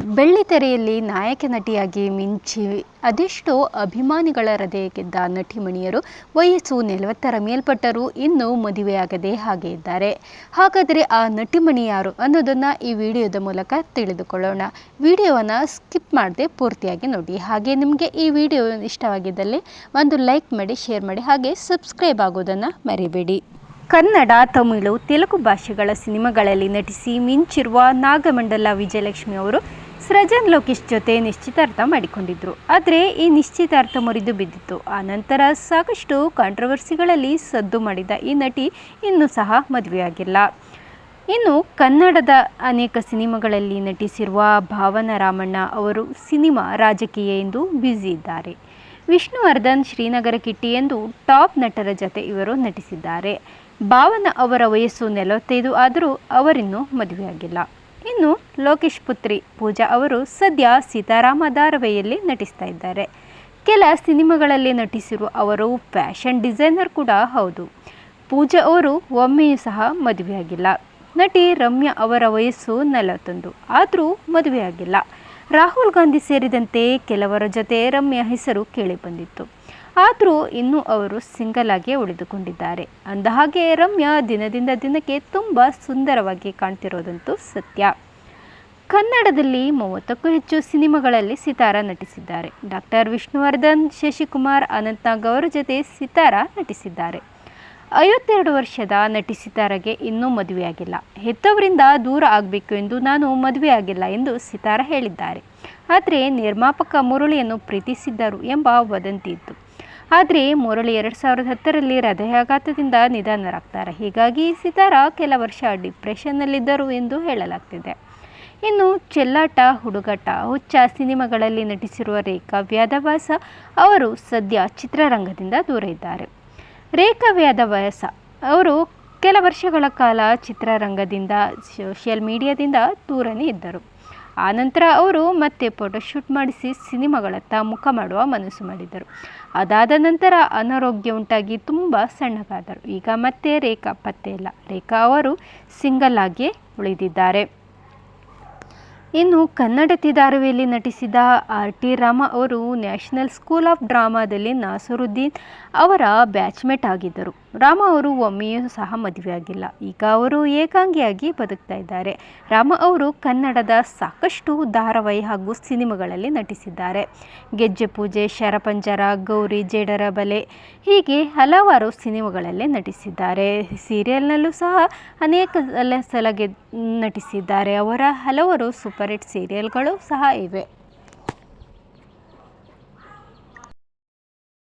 ಬೆಳ್ಳಿತೆರೆಯಲ್ಲಿ ನಾಯಕ ನಟಿಯಾಗಿ ಮಿಂಚಿ ಅದೆಷ್ಟೋ ಅಭಿಮಾನಿಗಳ ಹೃದಯ ಗೆದ್ದ ನಟಿಮಣಿಯರು ವಯಸ್ಸು 40ರ ಮೇಲ್ಪಟ್ಟರೂ ಇನ್ನೂ ಮದುವೆಯಾಗದೆ ಹಾಗೆ ಇದ್ದಾರೆ. ಹಾಗಾದರೆ ಆ ನಟಿಮಣಿ ಯಾರು ಅನ್ನೋದನ್ನು ಈ ವಿಡಿಯೋದ ಮೂಲಕ ತಿಳಿದುಕೊಳ್ಳೋಣ. ವಿಡಿಯೋವನ್ನು ಸ್ಕಿಪ್ ಮಾಡದೆ ಪೂರ್ತಿಯಾಗಿ ನೋಡಿ. ಹಾಗೆ ನಿಮಗೆ ಈ ವಿಡಿಯೋ ಇಷ್ಟವಾಗಿದ್ದಲ್ಲಿ ಒಂದು ಲೈಕ್ ಮಾಡಿ, ಶೇರ್ ಮಾಡಿ, ಹಾಗೆ ಸಬ್ಸ್ಕ್ರೈಬ್ ಆಗೋದನ್ನು ಮರಿಬೇಡಿ. ಕನ್ನಡ, ತಮಿಳು, ತೆಲುಗು ಭಾಷೆಗಳ ಸಿನಿಮಾಗಳಲ್ಲಿ ನಟಿಸಿ ಮಿಂಚಿರುವ ನಾಗಮಂಡಲ ವಿಜಯಲಕ್ಷ್ಮಿ ಅವರು ಸೃಜನ್ ಲೋಕೇಶ್ ಜೊತೆ ನಿಶ್ಚಿತಾರ್ಥ ಮಾಡಿಕೊಂಡಿದ್ದರು. ಆದರೆ ಈ ನಿಶ್ಚಿತಾರ್ಥ ಮುರಿದು ಬಿದ್ದಿತ್ತು. ಆ ನಂತರ ಸಾಕಷ್ಟು ಕಾಂಟ್ರವರ್ಸಿಗಳಲ್ಲಿ ಸದ್ದು ಮಾಡಿದ ಈ ನಟಿ ಇನ್ನೂ ಸಹ ಮದುವೆಯಾಗಿಲ್ಲ. ಇನ್ನು ಕನ್ನಡದ ಅನೇಕ ಸಿನಿಮಾಗಳಲ್ಲಿ ನಟಿಸಿರುವ ಭಾವನಾ ರಾಮಣ್ಣ ಅವರು ಸಿನಿಮಾ, ರಾಜಕೀಯ ಎಂದು ಬ್ಯುಸಿ ಇದ್ದಾರೆ. ವಿಷ್ಣುವರ್ಧನ್, ಶ್ರೀನಗರ ಕಿಟ್ಟಿ ಎಂದು ಟಾಪ್ ನಟರ ಜೊತೆ ಇವರು ನಟಿಸಿದ್ದಾರೆ. ಭಾವನಾ ಅವರ ವಯಸ್ಸು 45 ಆದರೂ ಅವರಿನ್ನೂ ಮದುವೆಯಾಗಿಲ್ಲ. ಇನ್ನು ಲೋಕೇಶ್ ಪುತ್ರಿ ಪೂಜಾ ಅವರು ಸದ್ಯ ಸೀತಾರಾಮ ಧಾರಾವಾಹಿಯಲ್ಲಿ ನಟಿಸ್ತಾ ಇದ್ದಾರೆ. ಕೆಲ ಸಿನಿಮಾಗಳಲ್ಲಿ ನಟಿಸಿರುವ ಅವರು ಫ್ಯಾಷನ್ ಡಿಸೈನರ್ ಕೂಡ ಹೌದು. ಪೂಜಾ ಅವರು ಒಮ್ಮೆಯೂ ಸಹ ಮದುವೆಯಾಗಿಲ್ಲ. ನಟಿ ರಮ್ಯಾ ಅವರ ವಯಸ್ಸು 41 ಆದರೂ ಮದುವೆಯಾಗಿಲ್ಲ. ರಾಹುಲ್ ಗಾಂಧಿ ಸೇರಿದಂತೆ ಕೆಲವರ ಜೊತೆ ರಮ್ಯಾ ಹೆಸರು ಕೇಳಿಬಂದಿತ್ತು. ಆದರೂ ಇನ್ನೂ ಅವರು ಸಿಂಗಲ್ ಆಗಿ ಉಳಿದುಕೊಂಡಿದ್ದಾರೆ. ಅಂದಹಾಗೆ ರಮ್ಯಾ ದಿನದಿಂದ ದಿನಕ್ಕೆ ತುಂಬ ಸುಂದರವಾಗಿ ಕಾಣ್ತಿರೋದಂತೂ ಸತ್ಯ. ಕನ್ನಡದಲ್ಲಿ 30ಕ್ಕೂ ಹೆಚ್ಚು ಸಿನಿಮಾಗಳಲ್ಲಿ ಸಿತಾರಾ ನಟಿಸಿದ್ದಾರೆ. ಡಾಕ್ಟರ್ ವಿಷ್ಣುವರ್ಧನ್, ಶಶಿಕುಮಾರ್, ಅನಂತ್ನಾಗ್ ಅವರ ಜೊತೆ ಸಿತಾರಾ ನಟಿಸಿದ್ದಾರೆ. 52 ವರ್ಷದ ನಟಿ ಸಿತಾರಾಗೆ ಇನ್ನೂ ಮದುವೆಯಾಗಿಲ್ಲ. ಹೆತ್ತವರಿಂದ ದೂರ ಆಗಬೇಕು ಎಂದು ನಾನು ಮದುವೆಯಾಗಿಲ್ಲ ಎಂದು ಸಿತಾರಾ ಹೇಳಿದ್ದಾರೆ. ಆದರೆ ನಿರ್ಮಾಪಕ ಮುರಳಿಯನ್ನು ಪ್ರೀತಿಸಿದ್ದರು ಎಂಬ ವದಂತಿ ಇತ್ತು. ಆದರೆ ಮುರಳಿ 2010ರಲ್ಲಿ ಹೃದಯಾಘಾತದಿಂದ ನಿಧನರಾಗ್ತಾರೆ. ಹೀಗಾಗಿ ಸಿತಾರಾ ಕೆಲ ವರ್ಷ ಡಿಪ್ರೆಷನ್ನಲ್ಲಿದ್ದರು ಎಂದು ಹೇಳಲಾಗ್ತಿದೆ. ಇನ್ನು ಚೆಲ್ಲಾಟ, ಹುಡುಗಾಟ, ಹುಚ್ಚ ಸಿನಿಮಾಗಳಲ್ಲಿ ನಟಿಸಿರುವ ರೇಖಾ ವ್ಯಾಧವಾಸ ಅವರು ಸದ್ಯ ಚಿತ್ರರಂಗದಿಂದ ದೂರ ಇದ್ದಾರೆ. ರೇಖಾ ವ್ಯಾಧವಾಸ ಅವರು ಕೆಲ ವರ್ಷಗಳ ಕಾಲ ಚಿತ್ರರಂಗದಿಂದ, ಸೋಷಿಯಲ್ ಮೀಡಿಯಾದಿಂದ ದೂರನೇ ಇದ್ದರು. ಆನಂತರ ಅವರು ಮತ್ತೆ ಫೋಟೋಶೂಟ್ ಮಾಡಿಸಿ ಸಿನಿಮಾಗಳತ್ತ ಮುಖ ಮಾಡುವ ಮನಸ್ಸು ಮಾಡಿದರು. ಅದಾದ ನಂತರ ಅನಾರೋಗ್ಯ ಉಂಟಾಗಿ ತುಂಬ ಸಣ್ಣಗಾದರು. ಈಗ ಮತ್ತೆ ರೇಖಾ ಪತ್ತೆ ಇಲ್ಲ. ರೇಖಾ ಅವರು ಸಿಂಗಲ್ ಆಗಿ ಉಳಿದಿದ್ದಾರೆ. ಇನ್ನು ಕನ್ನಡತಿ ಧಾರಾವಾಹಿಯಲ್ಲಿ ನಟಿಸಿದ ಆರ್.ಟಿ. ರಾಮ ಅವರು ನ್ಯಾಷನಲ್ ಸ್ಕೂಲ್ ಆಫ್ ಡ್ರಾಮಾದಲ್ಲಿ ನಾಸರುದ್ದೀನ್ ಅವರ ಬ್ಯಾಚ್ಮೇಟ್ ಆಗಿದ್ದರು. ರಾಮ ಅವರು ಒಮ್ಮೆಯೂ ಸಹ ಮದುವೆಯಾಗಿಲ್ಲ. ಈಗ ಅವರು ಏಕಾಂಗಿಯಾಗಿ ಬದುಕ್ತಾ ಇದ್ದಾರೆ. ರಾಮ ಅವರು ಕನ್ನಡದ ಸಾಕಷ್ಟು ಧಾರಾವಾಹಿ ಹಾಗೂ ಸಿನಿಮಾಗಳಲ್ಲಿ ನಟಿಸಿದ್ದಾರೆ. ಗೆಜ್ಜೆ ಪೂಜೆ, ಶರಪಂಜರ, ಗೌರಿ, ಜೇಡರ ಬಲೆ ಹೀಗೆ ಹಲವಾರು ಸಿನಿಮಾಗಳಲ್ಲಿ ನಟಿಸಿದ್ದಾರೆ. ಸೀರಿಯಲ್ನಲ್ಲೂ ಸಹ ಅನೇಕ ಸಲ ನಟಿಸಿದ್ದಾರೆ. ಅವರ ಹಲವಾರು ಸೂಪರ್ ಹಿಟ್ ಸೀರಿಯಲ್ಗಳು ಸಹ ಇವೆ.